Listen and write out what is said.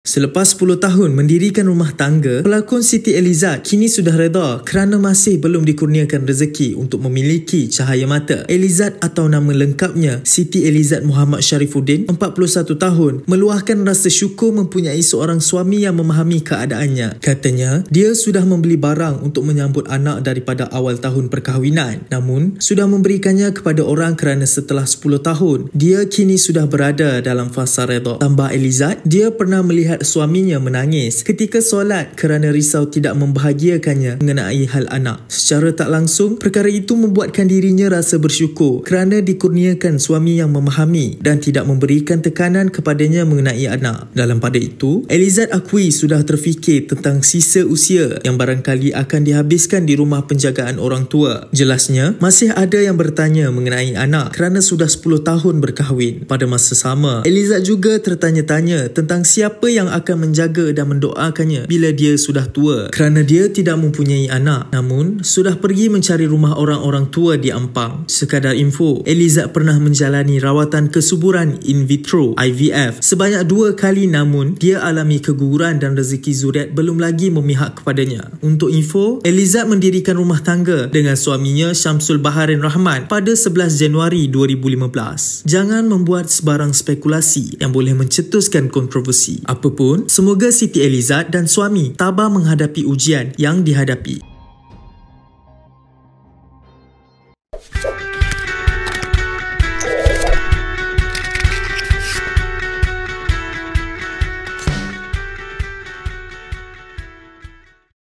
Selepas 10 tahun mendirikan rumah tangga, pelakon Siti Elizad kini sudah reda kerana masih belum dikurniakan rezeki untuk memiliki cahaya mata. Elizad atau nama lengkapnya Siti Elizad Muhammad Sharifuddin, 41 tahun, meluahkan rasa syukur mempunyai seorang suami yang memahami keadaannya. Katanya, dia sudah membeli barang untuk menyambut anak daripada awal tahun perkahwinan, namun sudah memberikannya kepada orang kerana setelah 10 tahun, dia kini sudah berada dalam fasa reda. Tambah Elizad, dia pernah melihat suaminya menangis ketika solat kerana risau tidak membahagiakannya mengenai hal anak. Secara tak langsung, perkara itu membuatkan dirinya rasa bersyukur kerana dikurniakan suami yang memahami dan tidak memberikan tekanan kepadanya mengenai anak. Dalam pada itu, Elizad akui sudah terfikir tentang sisa usia yang barangkali akan dihabiskan di rumah penjagaan orang tua. Jelasnya, masih ada yang bertanya mengenai anak kerana sudah 10 tahun berkahwin. Pada masa sama, Elizad juga tertanya-tanya tentang siapa yang akan menjaga dan mendoakannya bila dia sudah tua kerana dia tidak mempunyai anak, namun sudah pergi mencari rumah orang-orang tua di Ampang. Sekadar info, Elizad pernah menjalani rawatan kesuburan in vitro IVF sebanyak 2 kali, namun dia alami keguguran dan rezeki zuriat belum lagi memihak kepadanya. Untuk info, Elizad mendirikan rumah tangga dengan suaminya Syamsul Baharin Rahman pada 11 Januari 2015. Jangan membuat sebarang spekulasi yang boleh mencetuskan kontroversi. Apapun, semoga Siti Elizad dan suami tabah menghadapi ujian yang dihadapi.